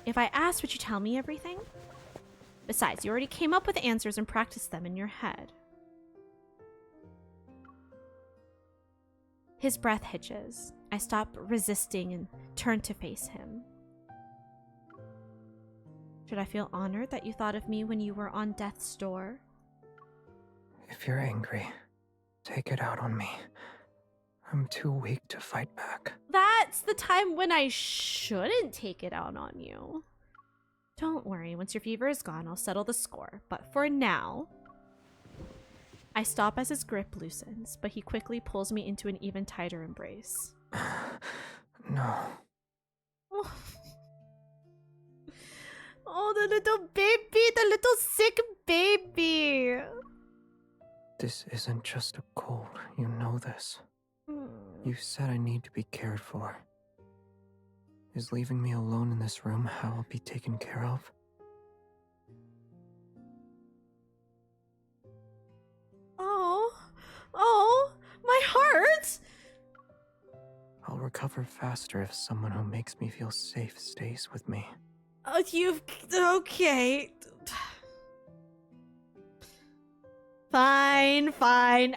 If I asked, would you tell me everything? Besides, you already came up with answers and practiced them in your head. His breath hitches. I stop resisting and turn to face him. Should I feel honored that you thought of me when you were on death's door? If you're angry, take it out on me. I'm too weak to fight back. That's the time when I shouldn't take it out on you. Don't worry, once your fever is gone, I'll settle the score. But for now... I stop as his grip loosens, but he quickly pulls me into an even tighter embrace. No. Oh, the little baby, the little sick baby. This isn't just a cold, you know this. You said I need to be cared for. Is leaving me alone in this room how I'll be taken care of? Oh, my heart! I'll recover faster if someone who makes me feel safe stays with me. Okay. Fine.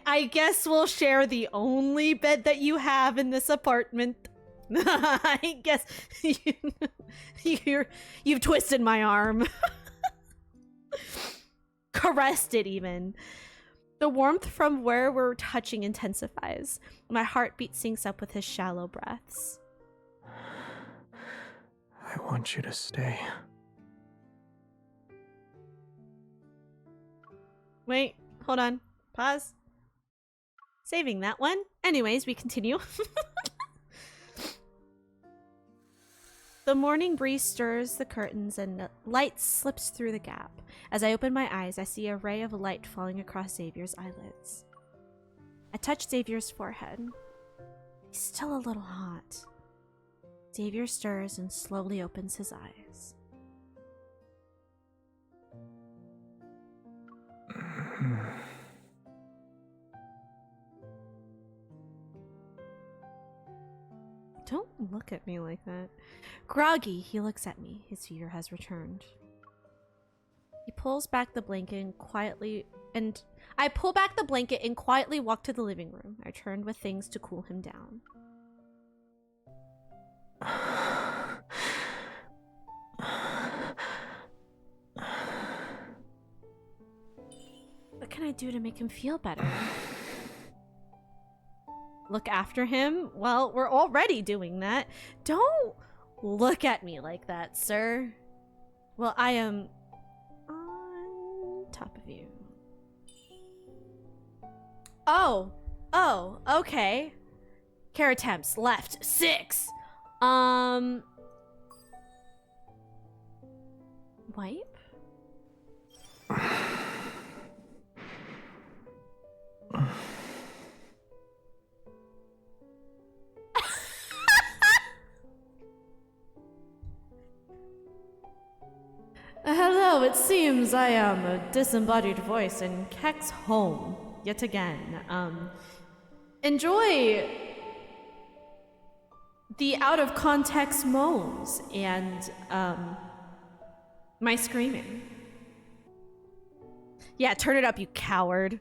I guess we'll share the only bed that you have in this apartment. I guess you've twisted my arm. Caressed it even. The warmth from where we're touching intensifies. My heartbeat syncs up with his shallow breaths. I want you to stay. Wait, hold on. Pause. Saving that one. Anyways, we continue. The morning breeze stirs the curtains and light slips through the gap. As I open my eyes, I see a ray of light falling across Xavier's eyelids. I touch Xavier's forehead. He's still a little hot. Xavier stirs and slowly opens his eyes. Don't look at me like that. Groggy, he looks at me. His fever has returned. He pulls back the blanket and I pull back the blanket and quietly walk to the living room. I turned with things to cool him down. What can I do to make him feel better? Look after him? Well, we're already doing that. Don't look at me like that, sir. Well, I am on top of you. Oh, okay. Care attempts, left, 6. Wipe? Hello, it seems I am a disembodied voice in Keck's home, yet again. Enjoy the out-of-context moans and, my screaming. Yeah, turn it up, you coward.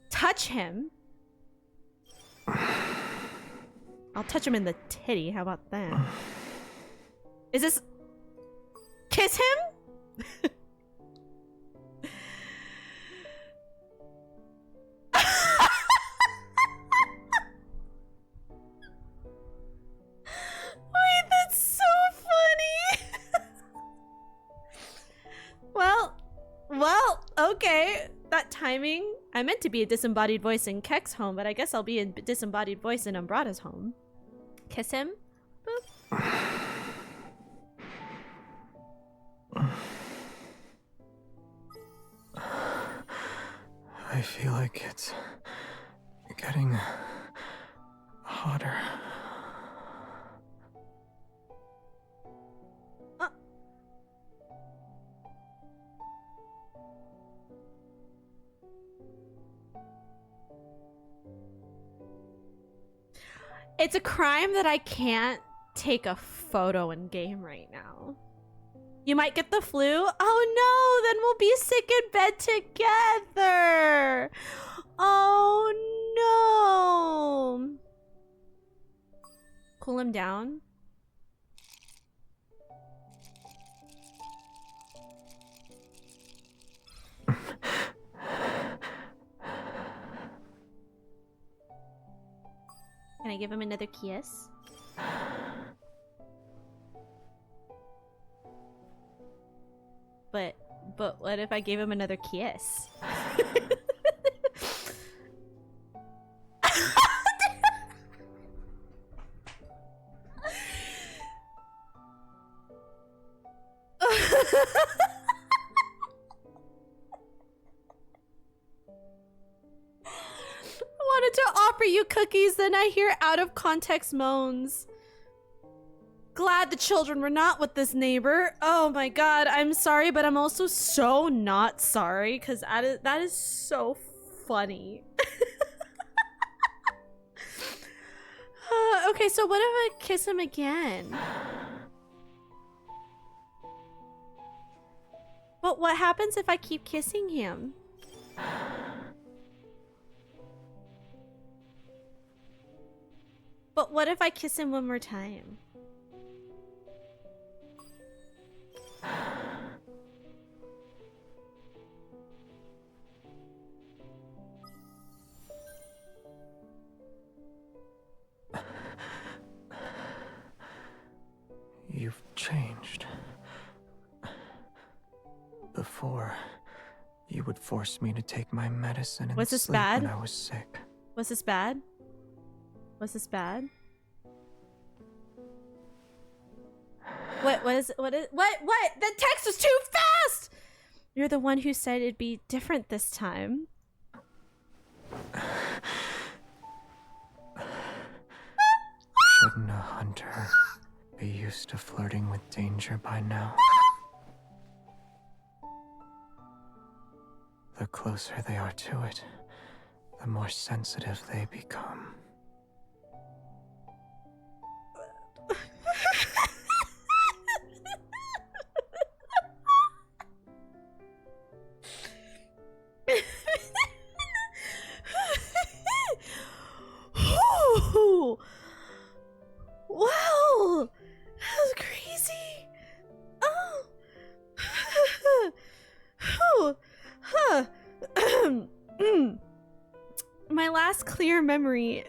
Touch him. I'll touch him in the titty, how about that? Is this... Kiss him? Wait, that's so funny. Well, okay. That timing. I meant to be a disembodied voice in Keck's home, but I guess I'll be a disembodied voice in Umbrada's home. Kiss him. Boop. I feel like it's getting hotter. It's a crime that I can't take a photo in game right now. You might get the flu. Oh no, then we'll be sick in bed together. Oh No. Cool him down. Can I give him another kiss? But what if I gave him another kiss? Wanted to offer you cookies, then I hear out of context moans. Glad the children were not with this neighbor. Oh my god, I'm sorry, but I'm also so not sorry, because that is so funny. Okay, so what if I kiss him again? But what happens if I keep kissing him? But what if I kiss him one more time? You've changed. Before, you would force me to take my medicine and Was this sleep bad? when I was sick. Was this bad? Was this bad? What? The text was too fast! You're the one who said it'd be different this time. Shouldn't a hunter be used to flirting with danger by now? The closer they are to it, the more sensitive they become. Ooh. Wow, that was crazy. Oh. Oh. Huh. My last clear memory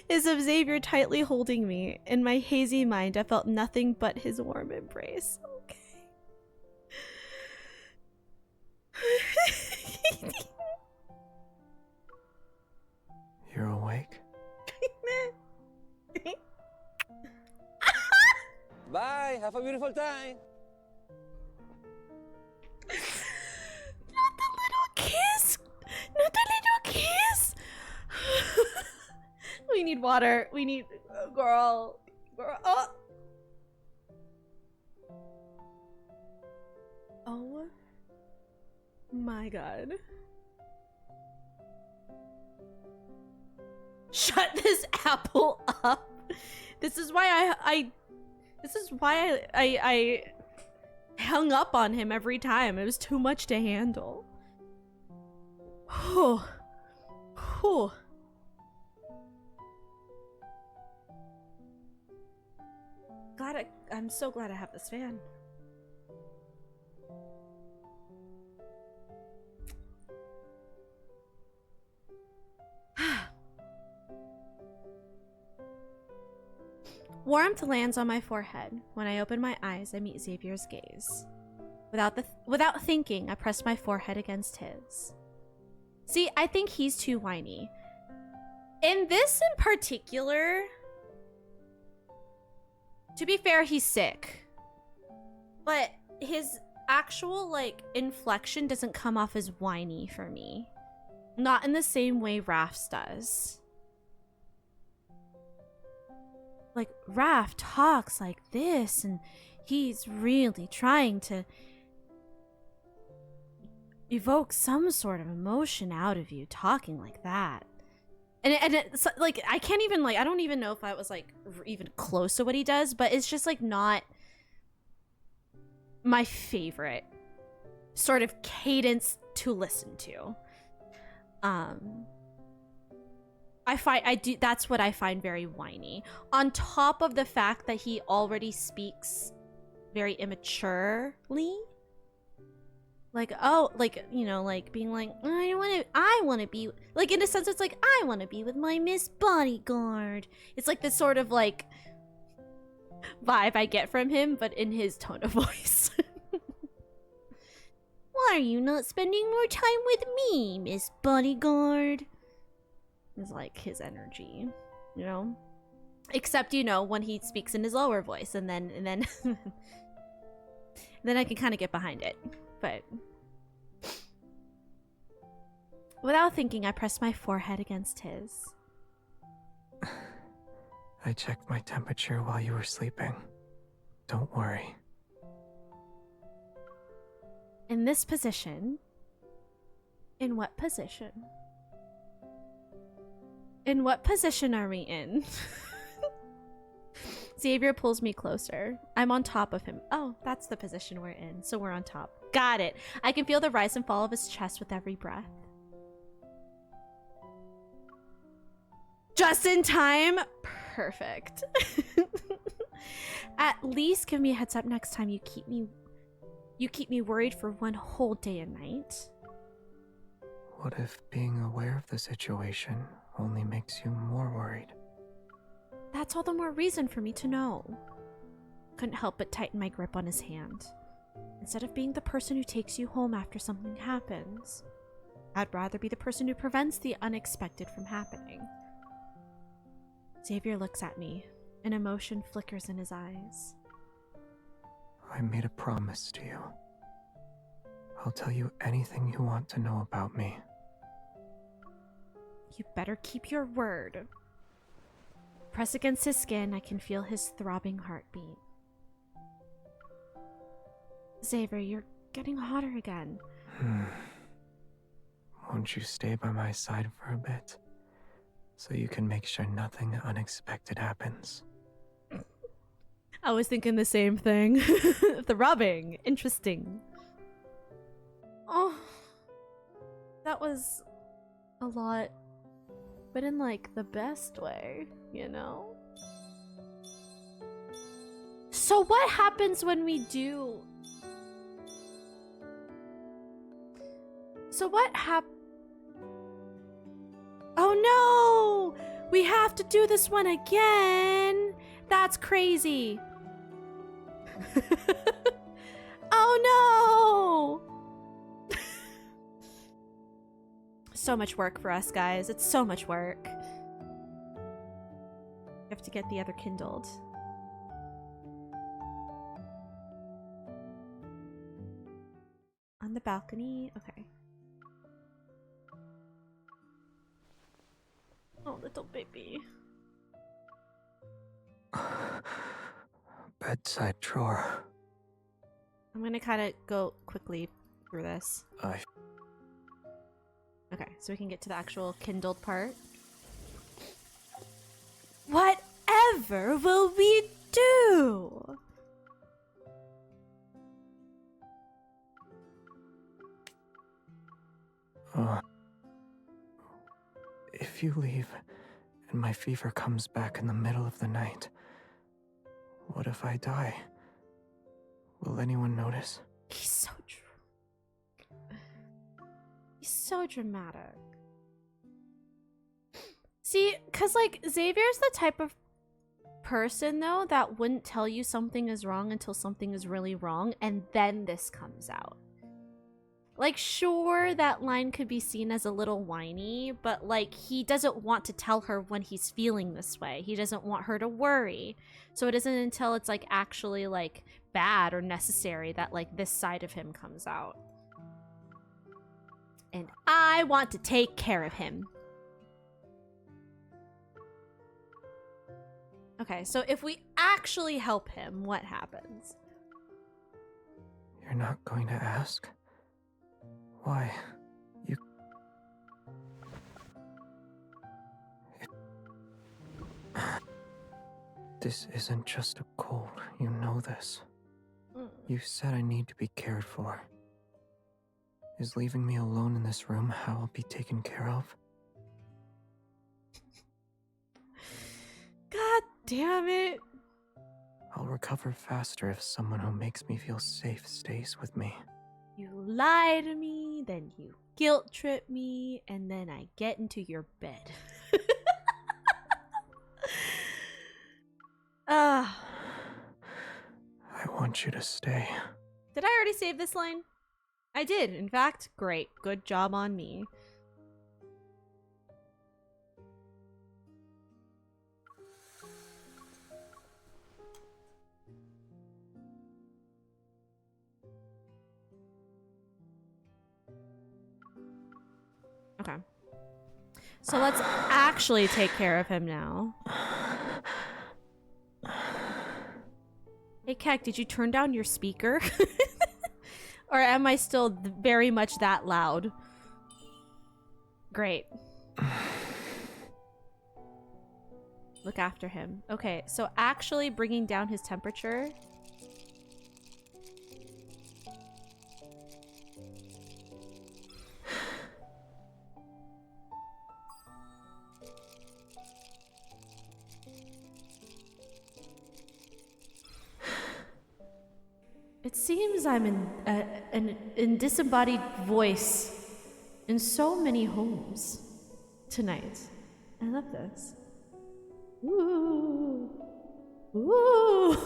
is of Xavier tightly holding me. In my hazy mind, I felt nothing but his warm embrace. Okay. You're awake? Bye, have a beautiful time. Not the little kiss! Not the little kiss! We need water. We need... Girl. Oh! Oh my god. Shut this apple up. This is why I hung up on him every time. It was too much to handle. Whew. Whew. I'm so glad I have this fan. Warmth lands on my forehead. When I open my eyes, I meet Xavier's gaze. Without thinking, I press my forehead against his. See, I think he's too whiny. In this in particular, to be fair, he's sick. But his actual, like, inflection doesn't come off as whiny for me. Not in the same way Raph's does. Like, Raph talks like this, and he's really trying to evoke some sort of emotion out of you talking like that. And it's like, I can't even, like, I don't even know if I was, like, even close to what he does, but it's just, like, not my favorite sort of cadence to listen to. That's what I find very whiny. On top of the fact that he already speaks very immaturely. Like, oh, like, you know, like being like, I want to be, like, in a sense, it's like, I want to be with my Miss Bodyguard. It's like this sort of like vibe I get from him, but in his tone of voice. Why are you not spending more time with me, Miss Bodyguard? It's like his energy, you know? Except, you know, when he speaks in his lower voice, and then then I can kind of get behind it. But without thinking, I pressed my forehead against his. I checked my temperature while you were sleeping. Don't worry. In this position? In what position? In what position are we in? Xavier pulls me closer. I'm on top of him. Oh, that's the position we're in. So we're on top. Got it. I can feel the rise and fall of his chest with every breath. Just in time? Perfect. At least give me a heads up next time you keep me worried for one whole day and night. What if being aware of the situation only makes you more worried? That's all the more reason for me to know. Couldn't help but tighten my grip on his hand. Instead of being the person who takes you home after something happens, I'd rather be the person who prevents the unexpected from happening. Xavier looks at me. An emotion flickers in his eyes. I made a promise to you. I'll tell you anything you want to know about me. You better keep your word. Press against his skin, I can feel his throbbing heartbeat. Xavier, you're getting hotter again. Won't you stay by my side for a bit? So you can make sure nothing unexpected happens. I was thinking the same thing. Throbbing. Interesting. Oh. That was a lot. But in like the best way, you know? So what happens when we do? So what Oh no! We have to do this one again! That's crazy! Oh no! So much work for us, guys. It's so much work. We have to get the other kindled. On the balcony? Okay. Oh, little baby. Bedside drawer. I'm gonna kind of go quickly through this. Okay, so we can get to the actual kindled part. Whatever will we do? If you leave and my fever comes back in the middle of the night, what if I die? Will anyone notice? He's so dramatic. See, cause like Xavier's the type of person though that wouldn't tell you something is wrong until something is really wrong, and then this comes out. Like, sure, that line could be seen as a little whiny, but like he doesn't want to tell her when he's feeling this way. He doesn't want her to worry. So it isn't until it's like actually like bad or necessary that like this side of him comes out. And I want to take care of him. Okay, so if we actually help him, what happens? You're not going to ask? Why? This isn't just a cold, you know this. You said I need to be cared for. Is leaving me alone in this room how I'll be taken care of? God damn it. I'll recover faster if someone who makes me feel safe stays with me. You lie to me, then you guilt trip me, and then I get into your bed. Ah. I want you to stay. Did I already save this line? I did, in fact. Great. Good job on me. Okay. So let's actually take care of him now. Hey, Keck, did you turn down your speaker? Or am I still very much that loud? Great. Look after him. Okay, so actually bringing down his temperature. It seems I'm in disembodied voice in so many homes tonight. I love this. Ooh. Ooh.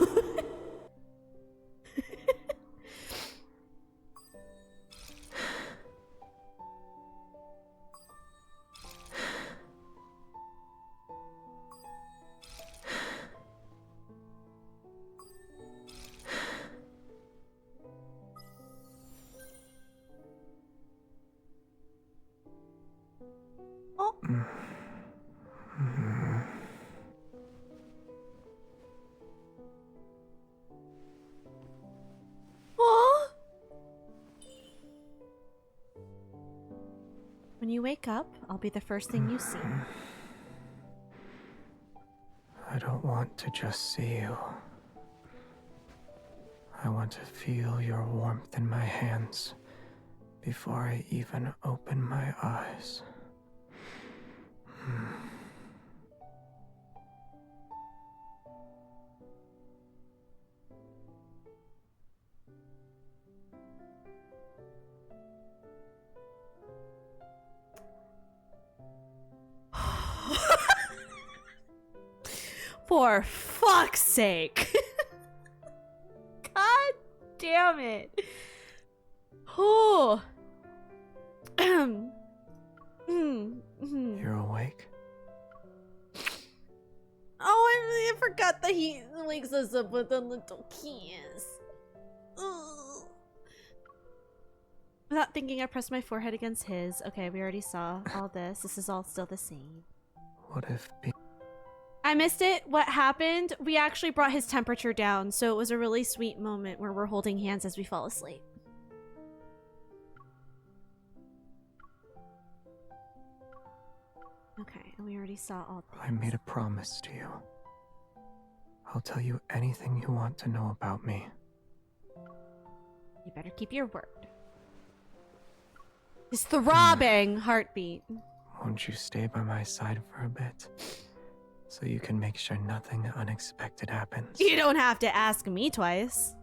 When you wake up, I'll be the first thing you see. I don't want to just see you. I want to feel your warmth in my hands before I even open my eyes. For fuck's sake. God damn it. Oh. You're awake? Oh, I forgot that he wakes us up with a little kiss. Ugh. Without thinking, I pressed my forehead against his. Okay, we already saw all this. This is all still the same. What if I missed it. What happened? We actually brought his temperature down, so it was a really sweet moment where we're holding hands as we fall asleep. Okay, and we already saw all things. I made a promise to you. I'll tell you anything you want to know about me. You better keep your word. His throbbing heartbeat. Won't you stay by my side for a bit? So you can make sure nothing unexpected happens. You don't have to ask me twice.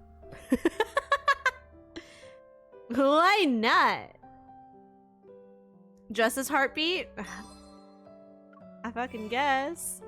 Why not? Just his heartbeat? I fucking guess.